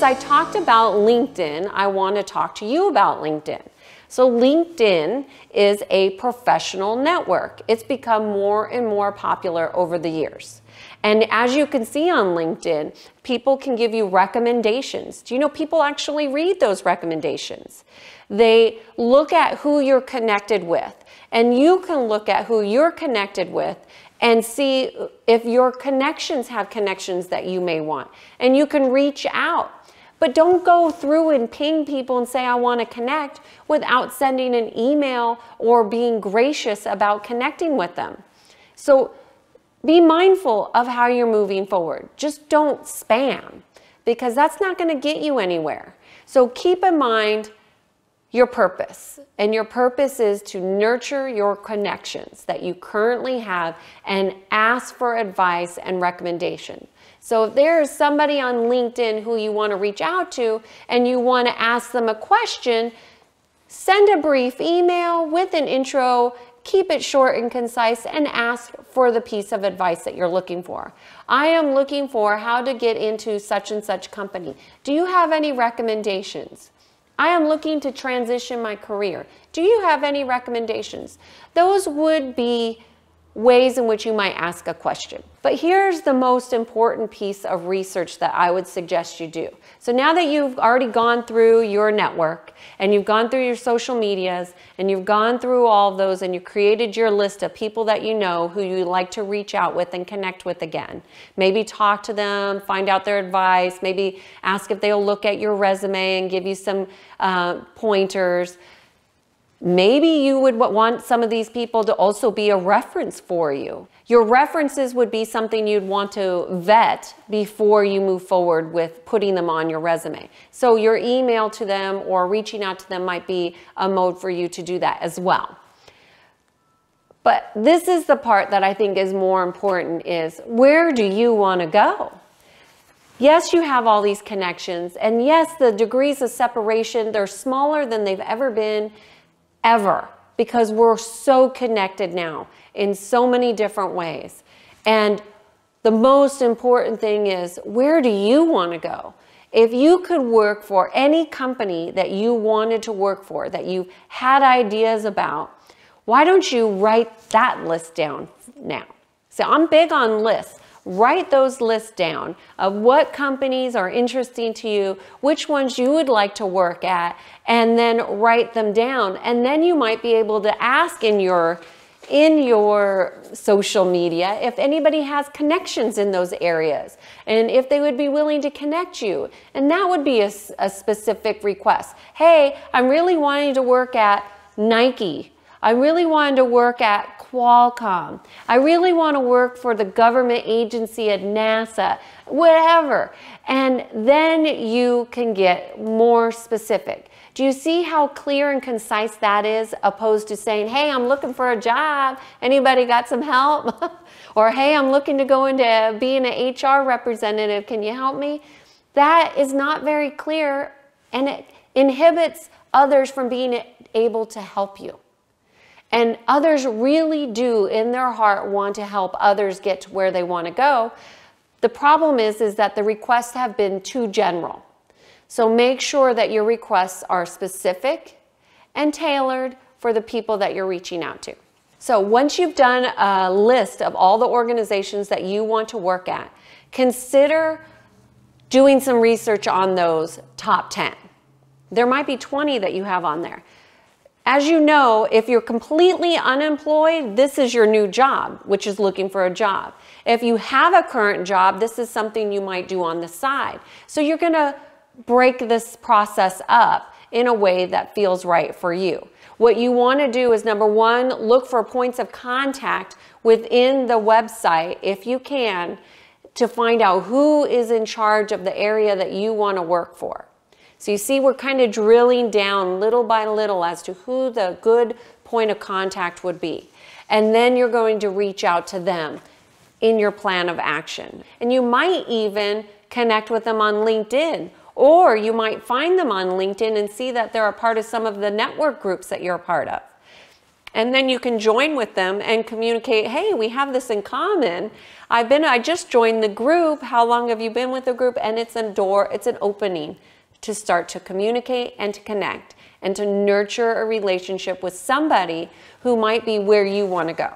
since I talked about LinkedIn, I want to talk to you about LinkedIn. So LinkedIn is a professional network. It's become more and more popular over the years. And as you can see on LinkedIn, people can give you recommendations. Do you know people actually read those recommendations? They look at who you're connected with, and you can look at who you're connected with and see if your connections have connections that you may want. And you can reach out. But don't go through and ping people and say, I want to connect, without sending an email or being gracious about connecting with them. So be mindful of how you're moving forward. Just don't spam, because that's not going to get you anywhere. So keep in mind your purpose. And your purpose is to nurture your connections that you currently have and ask for advice and recommendation. So if there is somebody on LinkedIn who you want to reach out to and you want to ask them a question, send a brief email with an intro, keep it short and concise, and ask for the piece of advice that you're looking for. I am looking for how to get into such and such company. Do you have any recommendations? I am looking to transition my career. Do you have any recommendations? Those would be ways in which you might ask a question. But here's the most important piece of research that I would suggest you do. So now that you've already gone through your network and you've gone through your social medias and you've gone through all of those and you created your list of people that you know who you like to reach out with and connect with again, maybe talk to them, find out their advice, maybe ask if they'll look at your resume and give you some pointers. Maybe you would want some of these people to also be a reference for you. Your references would be something you'd want to vet before you move forward with putting them on your resume. So your email to them or reaching out to them might be a mode for you to do that as well. But this is the part that I think is more important, is where do you want to go? Yes, you have all these connections, and yes, the degrees of separation, they're smaller than they've ever been, ever, because we're so connected now in so many different ways. And the most important thing is, where do you want to go? If you could work for any company that you wanted to work for, that you had ideas about, why don't you write that list down now? So I'm big on lists. Write those lists down of what companies are interesting to you, which ones you would like to work at, and then write them down. And then you might be able to ask in your social media if anybody has connections in those areas and if they would be willing to connect you. And that would be a specific request. Hey, I'm really wanting to work at Nike. I really wanted to work at Qualcomm. I really want to work for the government agency at NASA, whatever. And then you can get more specific. Do you see how clear and concise that is, opposed to saying, hey, I'm looking for a job. Anybody got some help? Or, hey, I'm looking to go into being an HR representative. Can you help me? That is not very clear, and it inhibits others from being able to help you. And others really do, in their heart, want to help others get to where they want to go. The problem is that the requests have been too general. So make sure that your requests are specific and tailored for the people that you're reaching out to. So once you've done a list of all the organizations that you want to work at, consider doing some research on those top 10. There might be 20 that you have on there. As you know, if you're completely unemployed, this is your new job, which is looking for a job. If you have a current job, this is something you might do on the side. So you're going to break this process up in a way that feels right for you. What you want to do is, number one, look for points of contact within the website, if you can, to find out who is in charge of the area that you want to work for. So you see, we're kind of drilling down little by little as to who the good point of contact would be. And then you're going to reach out to them in your plan of action. And you might even connect with them on LinkedIn, or you might find them on LinkedIn and see that they're a part of some of the network groups that you're a part of. And then you can join with them and communicate, hey, we have this in common. I just joined the group. How long have you been with the group? And it's an opening to start to communicate and to connect and to nurture a relationship with somebody who might be where you want to go.